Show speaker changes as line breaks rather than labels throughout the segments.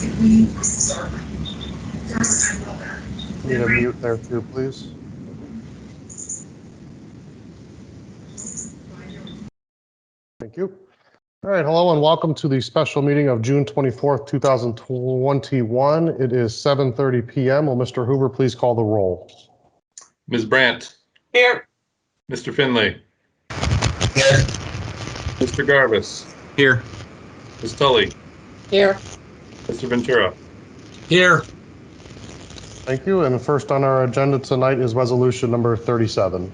Need a mute there too, please. Thank you. All right, hello and welcome to the special meeting of June 24th, 2021. It is 7:30 p.m. Will Mr. Hoover please call the roll?
Ms. Brandt.
Here.
Mr. Finley.
Here.
Mr. Garvis.
Here.
Ms. Tully.
Here.
Mr. Ventura.
Here.
Thank you. And first on our agenda tonight is resolution number 37.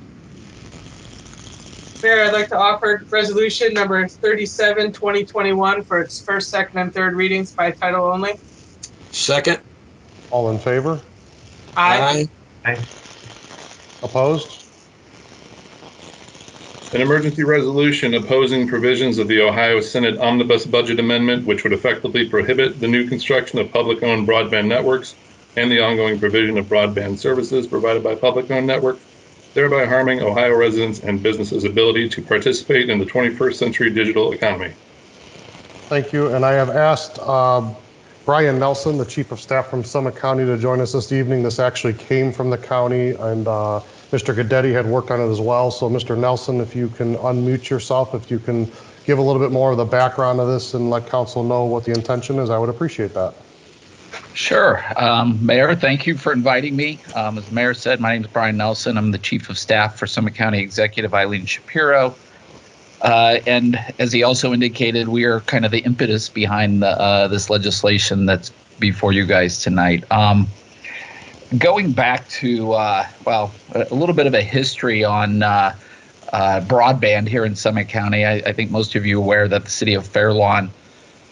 Mayor, I'd like to offer resolution number 37, 2021 for its first, second, and third readings by title only.
Second.
All in favor?
Aye.
Opposed?
An emergency resolution opposing provisions of the Ohio Senate Omnibus Budget Amendment, which would effectively prohibit the new construction of public-owned broadband networks and the ongoing provision of broadband services provided by public-owned networks, thereby harming Ohio residents and businesses' ability to participate in the 21st century digital economy.
Thank you. And I have asked Brian Nelson, the Chief of Staff from Summit County, to join us this evening. This actually came from the county, and Mr. Gadetti had worked on it as well. So Mr. Nelson, if you can unmute yourself, if you can give a little bit more of the background of this and let council know what the intention is, I would appreciate that.
Sure. Mayor, thank you for inviting me. As the mayor said, my name is Brian Nelson. I'm the Chief of Staff for Summit County Executive Eileen Shapiro. And as he also indicated, we are kind of the impetus behind this legislation that's before you guys tonight. Going back to, a little bit of a history on broadband here in Summit County. I think most of you are aware that the city of Fair Lawn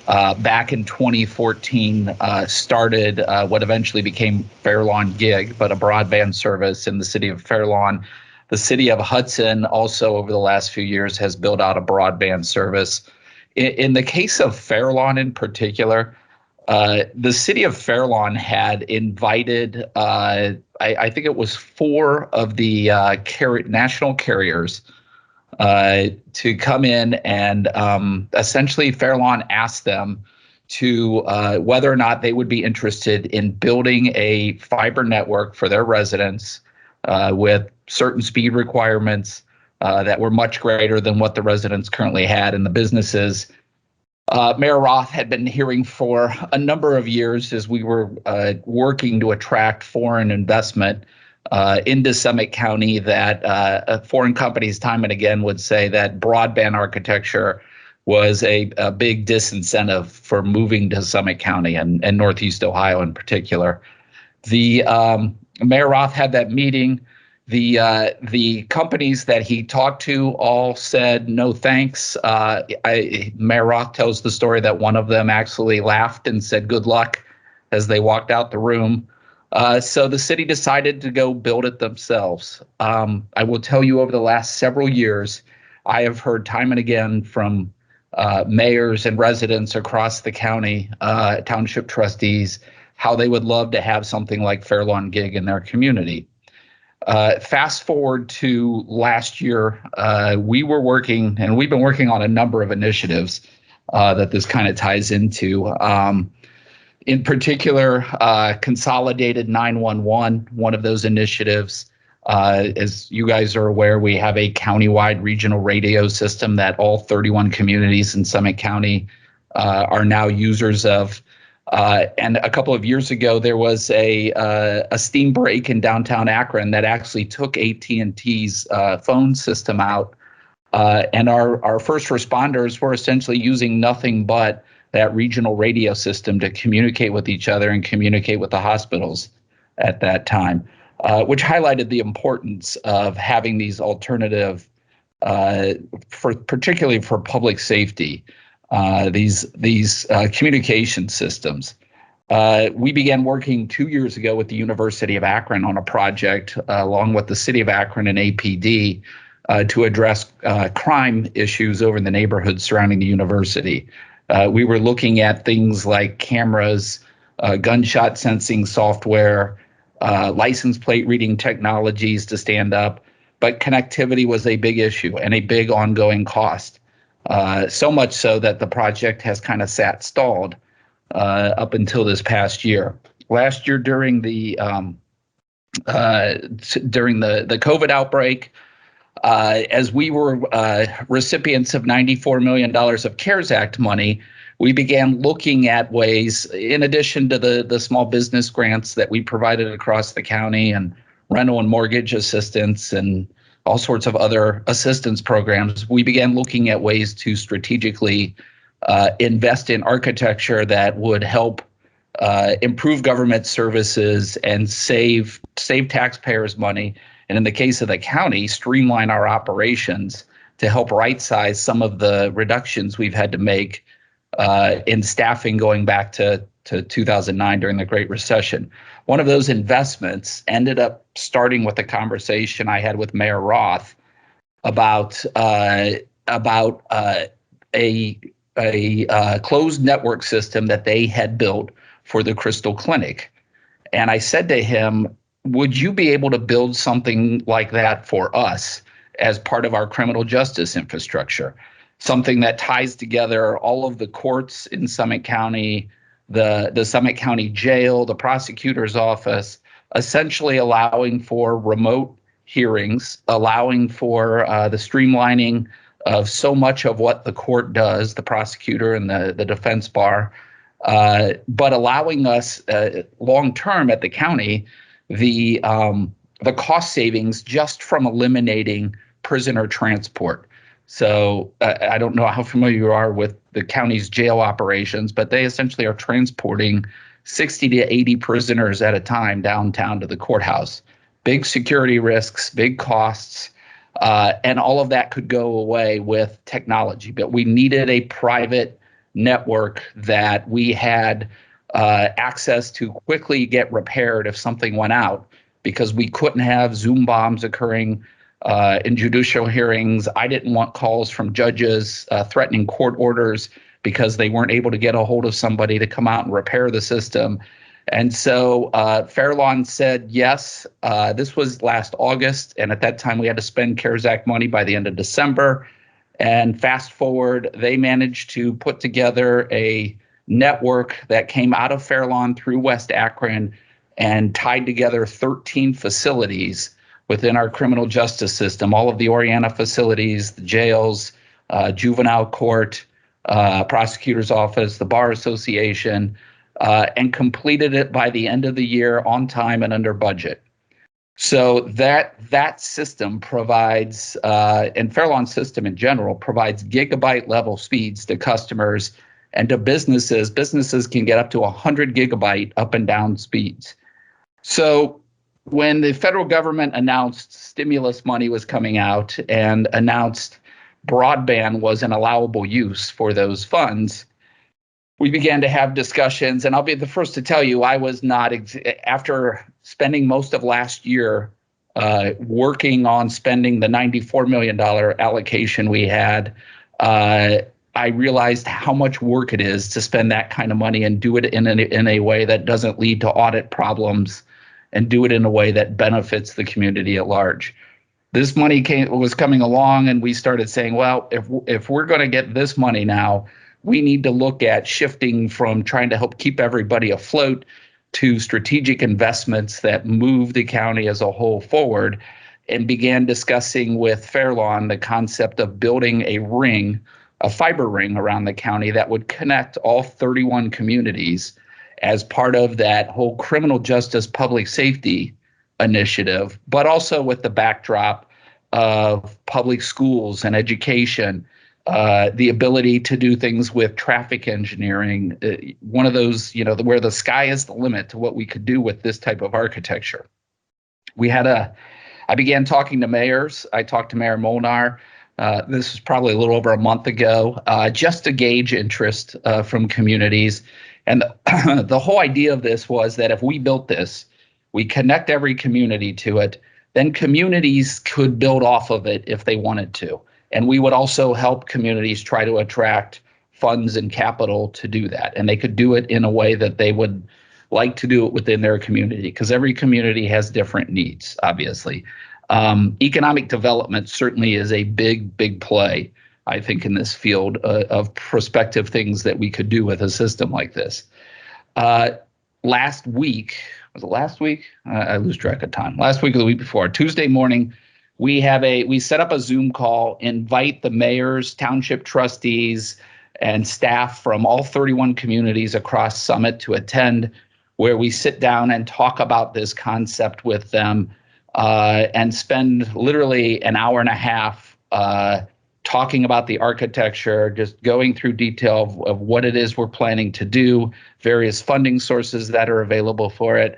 back in 2014 started what eventually became Fair Lawn Gig, but a broadband service in the city of Fair Lawn. The city of Hudson also over the last few years has built out a broadband service. In the case of Fair Lawn in particular, the city of Fair Lawn had invited, I think it was 4 of the national carriers to come in, and essentially Fair Lawn asked them to whether or not they would be interested in building a fiber network for their residents with certain speed requirements that were much greater than what the residents currently had and the businesses. Mayor Roth had been hearing for a number of years as we were working to attract foreign investment into Summit County that foreign companies time and again would say that broadband architecture was a big disincentive for moving to Summit County and Northeast Ohio in particular. The Mayor Roth had that meeting. The companies that he talked to all said no thanks. Mayor Roth tells the story that one of them actually laughed and said good luck as they walked out the room. So the city decided to go build it themselves. I will tell you, over the last several years, I have heard time and again from mayors and residents across the county, township trustees, how they would love to have something like Fair Lawn Gig in their community. Fast forward to last year, we were working, and we've been working on a number of initiatives that this kind of ties into. In particular, Consolidated 911, one of those initiatives. As you guys are aware, we have a countywide regional radio system that all 31 communities in Summit County are now users of. And a couple of years ago, there was a steam break in downtown Akron that actually took AT&T's phone system out. And our first responders were essentially using nothing but that regional radio system to communicate with each other and communicate with the hospitals at that time, which highlighted the importance of having these alternative, particularly for public safety, these communication systems. We began working 2 years ago with the University of Akron on a project along with the city of Akron and APD to address crime issues over in the neighborhoods surrounding the university. We were looking at things like cameras, gunshot sensing software, license plate reading technologies to stand up, but connectivity was a big issue and a big ongoing cost. So much so that the project has kind of sat stalled. up until this past year. Last year during the COVID outbreak, as we were recipients of $94 million of CARES Act money, we began looking at ways, in addition to the small business grants that we provided across the county and rental and mortgage assistance and all sorts of other assistance programs, we began looking at ways to strategically invest in architecture that would help improve government services and save taxpayers money. And in the case of the county, streamline our operations to help right-size some of the reductions we've had to make in staffing going back to 2009 during the Great Recession. One of those investments ended up starting with a conversation I had with Mayor Roth about a closed network system that they had built for the Crystal Clinic. And I said to him, would you be able to build something like that for us as part of our criminal justice infrastructure? Something that ties together all of the courts in Summit County, the Summit County Jail, the prosecutor's office, essentially allowing for remote hearings, allowing for the streamlining of so much of what the court does, the prosecutor and the defense bar, but allowing us long-term at the county the cost savings just from eliminating prisoner transport. So I don't know how familiar you are with the county's jail operations, but they essentially are transporting 60 to 80 prisoners at a time downtown to the courthouse. Big security risks, big costs, and all of that could go away with technology. But we needed a private network that we had access to quickly get repaired if something went out, because we couldn't have Zoom bombs occurring in judicial hearings. I didn't want calls from judges threatening court orders because they weren't able to get a hold of somebody to come out and repair the system. And so Fairlawn said yes. This was last August, and at that time we had to spend CARES Act money by the end of December. And fast forward, they managed to put together a network that came out of Fairlawn through West Akron and tied together 13 facilities within our criminal justice system, all of the Oriana facilities, the jails, juvenile court, prosecutor's office, the bar association, and completed it by the end of the year on time and under budget. So that system provides, and Fairlawn's system in general, provides gigabyte level speeds to customers and to businesses. Businesses can get up to 100 gigabyte up and down speeds. So when the federal government announced stimulus money was coming out and announced broadband was an allowable use for those funds, we began to have discussions. And I'll be the first to tell you, I was not, after spending most of last year working on spending the $94 million allocation we had, I realized how much work it is to spend that kind of money and do it in a way that doesn't lead to audit problems and do it in a way that benefits the community at large. This money was coming along, and we started saying, well, if we're going to get this money now, we need to look at shifting from trying to help keep everybody afloat to strategic investments that move the county as a whole forward, and began discussing with Fairlawn the concept of building a fiber ring around the county that would connect all 31 communities as part of that whole criminal justice public safety initiative, but also with the backdrop of public schools and education, the ability to do things with traffic engineering, one of those, where the sky is the limit to what we could do with this type of architecture. I began talking to mayors. I talked to Mayor Molnar. This was probably a little over a month ago, just to gauge interest from communities. And the whole idea of this was that if we built this, we connect every community to it, then communities could build off of it if they wanted to. And we would also help communities try to attract funds and capital to do that. And they could do it in a way that they would like to do it within their community, because every community has different needs, obviously. Economic development certainly is a big play, I think, in this field of prospective things that we could do with a system like this. Last week, was it last week? I lose track of time. Last week or the week before, Tuesday morning, we set up a Zoom call, invite the mayors, township trustees, and staff from all 31 communities across Summit to attend, where we sit down and talk about this concept with them, and spend literally an hour and a half talking about the architecture, just going through detail of what it is we're planning to do, various funding sources that are available for it.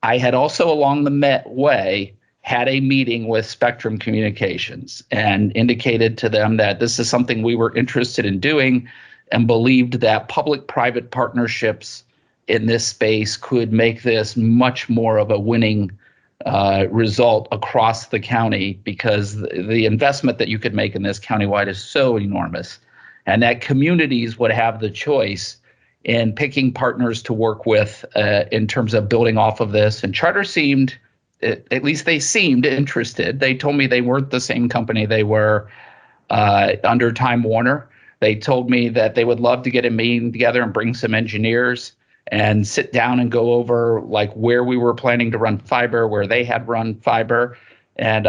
I had also, along the way, had a meeting with Spectrum Communications and indicated to them that this is something we were interested in doing and believed that public-private partnerships in this space could make this much more of a winning result across the county, because the investment that you could make in this countywide is so enormous, and that communities would have the choice in picking partners to work with in terms of building off of this. And Charter seemed, at least they seemed interested. They told me they weren't the same company they were under Time Warner. They told me that they would love to get a meeting together and bring some engineers and sit down and go over like where we were planning to run fiber, where they had run fiber. And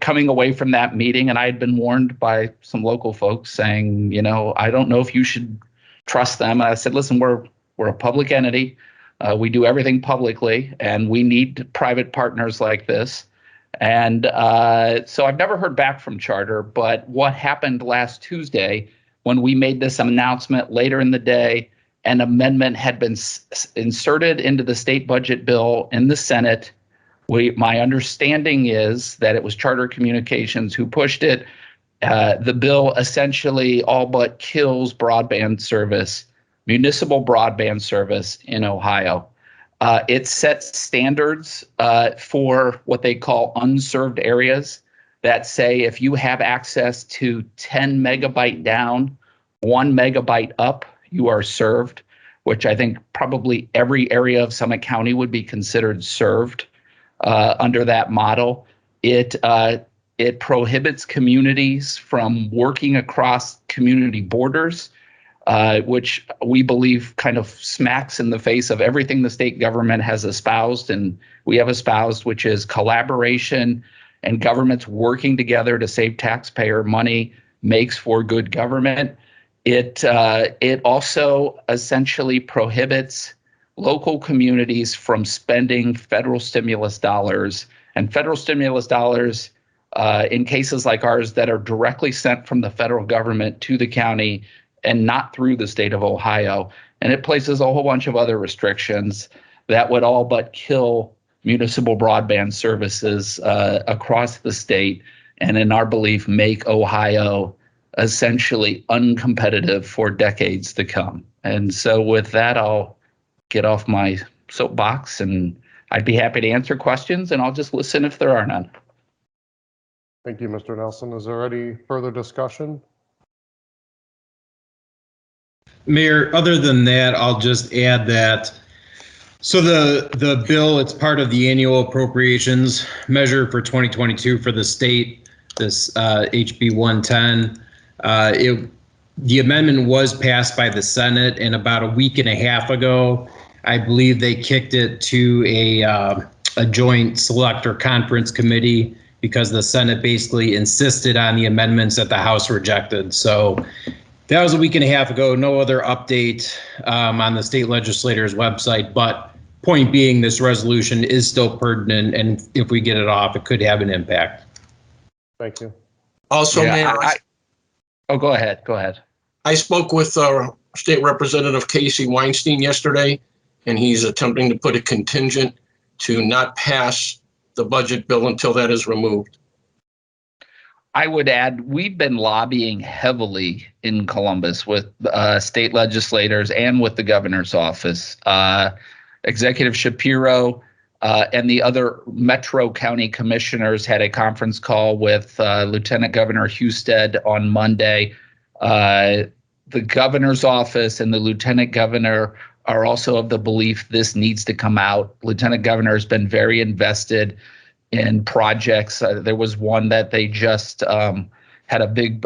coming away from that meeting, and I had been warned by some local folks saying, I don't know if you should trust them. And I said, listen, we're a public entity. We do everything publicly, and we need private partners like this. And so I've never heard back from Charter, but what happened last Tuesday when we made this announcement later in the day, an amendment had been inserted into the state budget bill in the Senate. My understanding is that it was Charter Communications who pushed it. The bill essentially all but kills broadband service, municipal broadband service in Ohio. It sets standards for what they call unserved areas that say if you have access to 10 megabyte down, 1 megabyte up, you are served, which I think probably every area of Summit County would be considered served under that model. It prohibits communities from working across community borders, which we believe kind of smacks in the face of everything the state government has espoused and we have espoused, which is collaboration and governments working together to save taxpayer money makes for good government. It also essentially prohibits local communities from spending federal stimulus dollars, and federal stimulus dollars in cases like ours that are directly sent from the federal government to the county and not through the state of Ohio. And it places a whole bunch of other restrictions that would all but kill municipal broadband services across the state, and in our belief, make Ohio essentially uncompetitive for decades to come. And so with that, I'll get off my soapbox, and I'd be happy to answer questions, and I'll just listen if there are none.
Thank you, Mr. Nelson. Is there any further discussion?
Mayor, other than that, I'll just add that, so the bill, it's part of the annual appropriations measure for 2022 for the state, this HB 110. The amendment was passed by the Senate, and about a week and a half ago, I believe they kicked it to a joint selector conference committee because the Senate basically insisted on the amendments that the House rejected. So that was a week and a half ago. No other update on the state legislator's website, but point being, this resolution is still pertinent, and if we get it off, it could have an impact.
Thank you.
Also, Mayor,
Go ahead. Go ahead.
I spoke with State Representative Casey Weinstein yesterday, and he's attempting to put a contingent to not pass the budget bill until that is removed.
I would add, we've been lobbying heavily in Columbus with state legislators and with the governor's office. Executive Shapiro and the other Metro County commissioners had a conference call with Lieutenant Governor Husted on Monday. The governor's office and the lieutenant governor are also of the belief this needs to come out. Lieutenant governor has been very invested in projects. There was one that they just had a big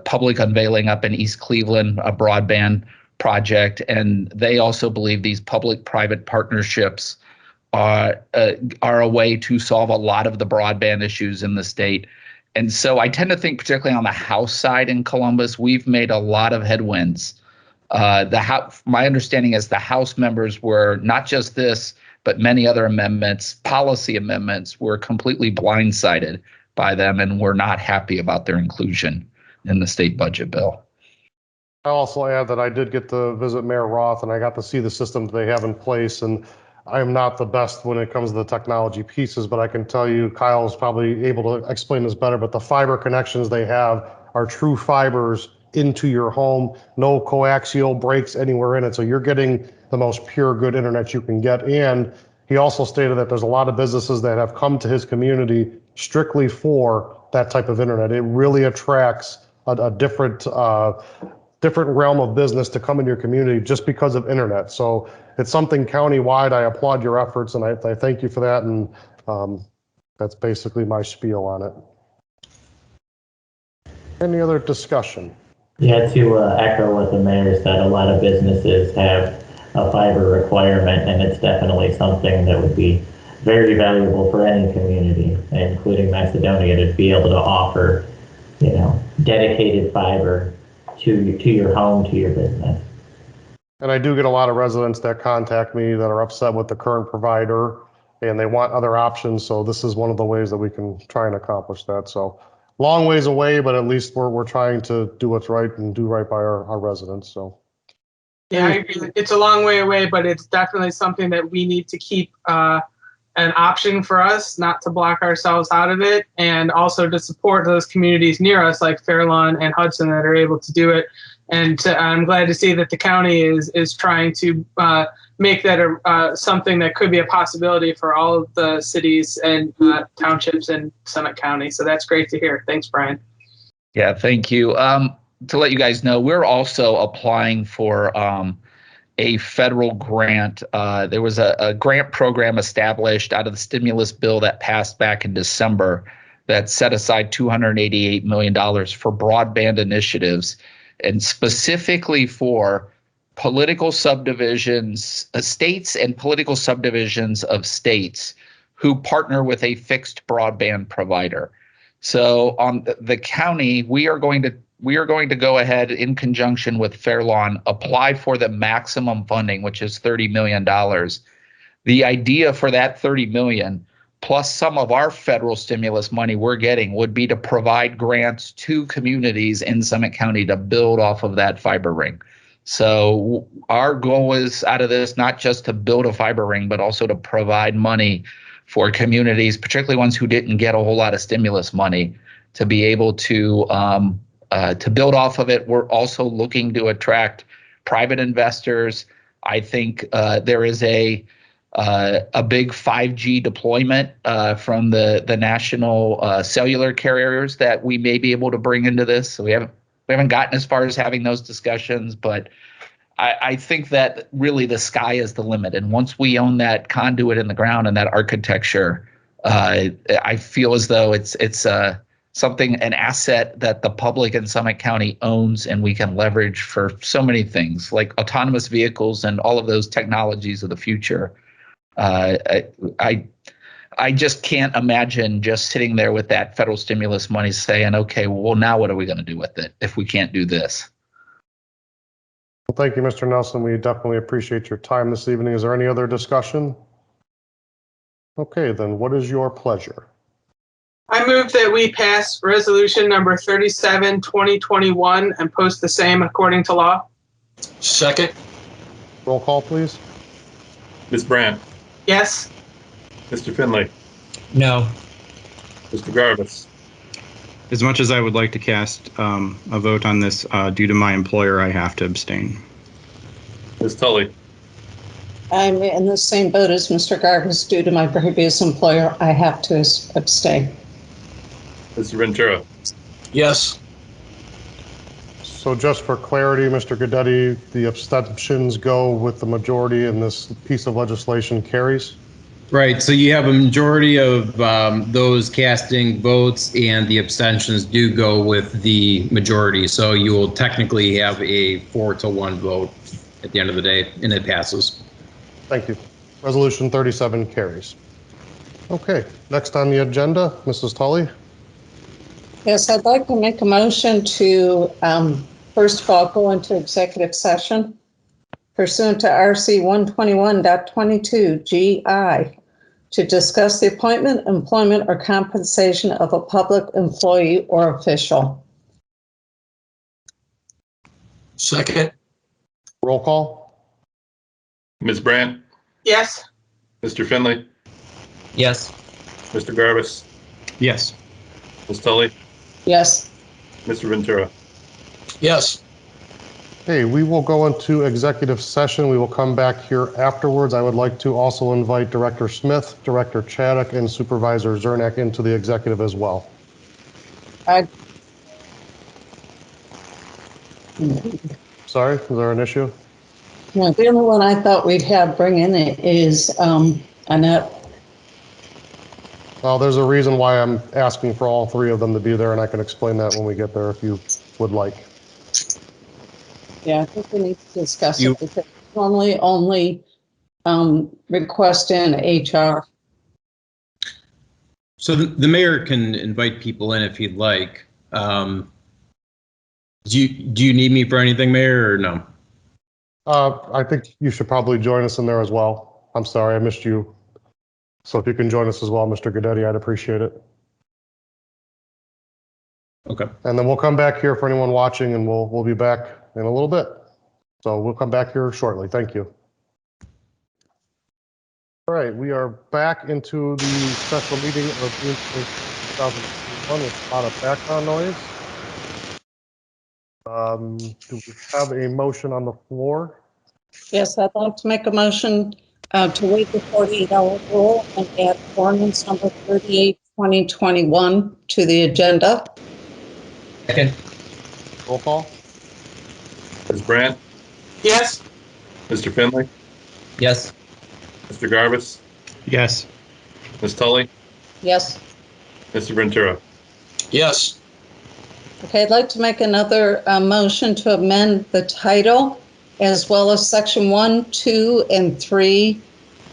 public unveiling up in East Cleveland, a broadband project, and they also believe these public-private partnerships are a way to solve a lot of the broadband issues in the state. And so I tend to think, particularly on the House side in Columbus, we've made a lot of headwinds. My understanding is the House members were not just this, but many other amendments, policy amendments, were completely blindsided by them and were not happy about their inclusion in the state budget bill.
I also add that I did get to visit Mayor Roth, and I got to see the systems they have in place. And I'm not the best when it comes to the technology pieces, but I can tell you, Kyle's probably able to explain this better, but the fiber connections they have are true fibers into your home, no coaxial breaks anywhere in it. So you're getting the most pure, good internet you can get. And he also stated that there's a lot of businesses that have come to his community strictly for that type of internet. It really attracts a different realm of business to come in your community just because of internet. So it's something countywide. I applaud your efforts, and I thank you for that. And that's basically my spiel on it. Any other discussion?
Yeah, to echo what the mayor said, a lot of businesses have a fiber requirement, and it's definitely something that would be very valuable for any community, including Macedonia, to be able to offer, dedicated fiber to your home, to your business.
And I do get a lot of residents that contact me that are upset with the current provider, and they want other options. So this is one of the ways that we can try and accomplish that. So long ways away, but at least we're trying to do what's right and do right by our residents. So.
Yeah, I agree. It's a long way away, but it's definitely something that we need to keep an option for us, not to block ourselves out of it, and also to support those communities near us like Fairlawn and Hudson that are able to do it. And I'm glad to see that the county is trying to make that something that could be a possibility for all of the cities and townships in Summit County. So that's great to hear. Thanks, Brian.
Yeah, thank you. To let you guys know, we're also applying for a federal grant. There was a grant program established out of the stimulus bill that passed back in December that set aside $288 million for broadband initiatives, and specifically for political subdivisions, states and political subdivisions of states who partner with a fixed broadband provider. So on the county, we are going to go ahead in conjunction with Fairlawn, apply for the maximum funding, which is $30 million. The idea for that $30 million, plus some of our federal stimulus money we're getting, would be to provide grants to communities in Summit County to build off of that fiber ring. So our goal is out of this, not just to build a fiber ring, but also to provide money for communities, particularly ones who didn't get a whole lot of stimulus money, to be able to build off of it. We're also looking to attract private investors. I think there is a big 5G deployment from the national cellular carriers that we may be able to bring into this. So we haven't gotten as far as having those discussions, but I think that really the sky is the limit. And once we own that conduit in the ground and that architecture, I feel as though it's something, an asset that the public in Summit County owns, and we can leverage for so many things like autonomous vehicles and all of those technologies of the future. I just can't imagine just sitting there with that federal stimulus money saying, okay, well, now what are we going to do with it if we can't do this?
Well, thank you, Mr. Nelson. We definitely appreciate your time this evening. Is there any other discussion? Okay, then what is your pleasure?
I move that we pass resolution number 37, 2021 and post the same according to law.
Second.
Roll call, please.
Ms. Brandt,
Yes.
Mr. Finley,
No.
Mr. Garvis,
As much as I would like to cast a vote on this, due to my employer, I have to abstain.
Ms. Tully,
I'm in the same boat as Mr. Garvis. Due to my previous employer, I have to abstain.
Mr. Ventura,
Yes.
So just for clarity, Mr. Guidetti, the abstentions go with the majority and this piece of legislation carries?
Right, so you have a majority of those casting votes, and the abstentions do go with the majority. So you will technically have a 4-1 vote at the end of the day, and it passes.
Thank you. Resolution 37 carries. Okay, next on the agenda, Mrs. Tully.
Yes, I'd like to make a motion to, first of all, go into executive session pursuant to RC 121.22 GI to discuss the appointment, employment, or compensation of a public employee or official.
Second.
Roll call.
Ms. Brandt,
Yes.
Mr. Finley,
Yes.
Mr. Garbus,
Yes.
Ms. Tully,
Yes.
Mr. Ventura.
Yes.
Okay, we will go into executive session. We will come back here afterwards. I would like to also invite Director Smith, Director Chaddock, and Supervisor Zernak into the executive as well. Sorry, is there an issue?
No, the only one I thought we'd have bring in it is Annette.
Well, there's a reason why I'm asking for all three of them to be there, and I can explain that when we get there if you would like.
Yeah, I think we need to discuss it because normally only request in HR.
So the mayor can invite people in if he'd like. Do you need me for anything, Mayor, or no?
I think you should probably join us in there as well. I'm sorry, I missed you. So if you can join us as well, Mr. Guidetti, I'd appreciate it.
Okay.
And then we'll come back here for anyone watching, and we'll be back in a little bit. So we'll come back here shortly. Thank you. All right, we are back into the special meeting of June 2021 with a lot of background noise. Do we have a motion on the floor?
Yes, I'd like to make a motion to waive the 48-hour rule and add ordinance number 38, 2021 to the agenda.
Second.
Roll call.
Ms. Brandt,
Yes.
Mr. Finley,
Yes.
Mr. Garbus,
Yes.
Ms. Tully,
Yes.
Mr. Ventura.
Yes.
Okay, I'd like to make another motion to amend the title as well as section 1, 2, and 3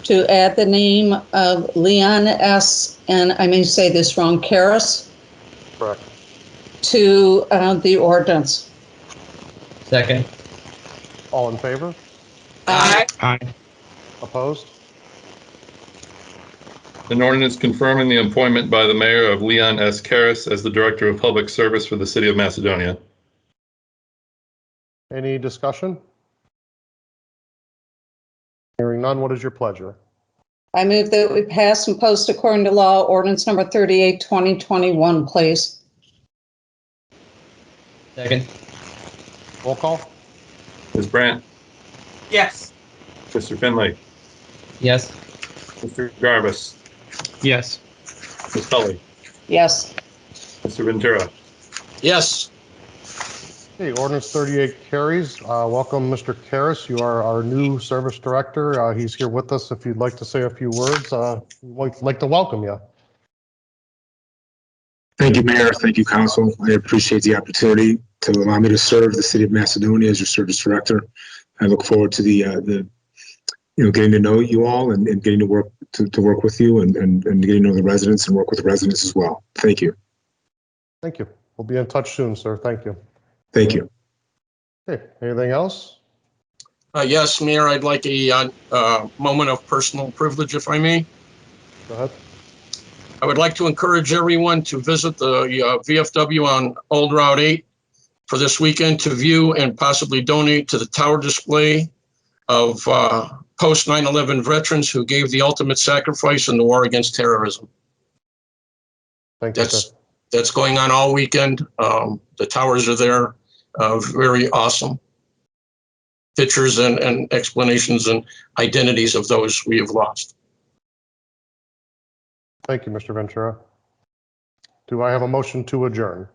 to add the name of Leon S., and I may say this wrong, Karras,
Correct.
to the ordinance.
Second.
All in favor?
Aye.
Aye.
Opposed?
An ordinance confirming the appointment by the mayor of Leon S. Karras as the Director of Public Service for the City of Macedonia.
Any discussion? Hearing none, what is your pleasure?
I move that we pass and post according to law ordinance number 38, 2021, please.
Second.
Roll call.
Ms. Brandt,
Yes.
Mr. Finley,
Yes.
Mr. Garbus,
Yes.
Ms. Tully,
Yes.
Mr. Ventura.
Yes.
Okay, ordinance 38 carries. Welcome, Mr. Karras. You are our new service director. He's here with us. If you'd like to say a few words, we'd like to welcome you.
Thank you, Mayor. Thank you, Council. I appreciate the opportunity to allow me to serve the City of Macedonia as your service director. I look forward to the getting to know you all and getting to work with you and getting to know the residents and work with the residents as well. Thank you.
Thank you. We'll be in touch soon, sir. Thank you.
Thank you.
Okay, anything else?
Yes, Mayor, I'd like a moment of personal privilege, if I may.
Go ahead.
I would like to encourage everyone to visit the VFW on Old Route 8 for this weekend to view and possibly donate to the tower display of post 9/11 veterans who gave the ultimate sacrifice in the war against terrorism.
Thank you, sir.
That's going on all weekend. The towers are there. Very awesome pictures and explanations and identities of those we have lost.
Thank you, Mr. Ventura. Do I have a motion to adjourn?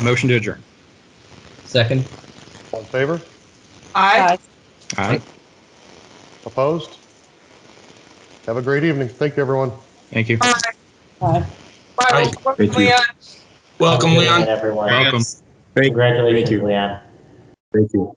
Motion to adjourn.
Second.
All in favor?
Aye.
Aye.
Opposed? Have a great evening. Thank you, everyone.
Thank you.
Bye.
Bye.
Bye.
Thank you.
Leon.
Welcome,
Good
Leon.
night, everyone.
Welcome.
Thank
Congratulations,
you.
Leon.
Thank you.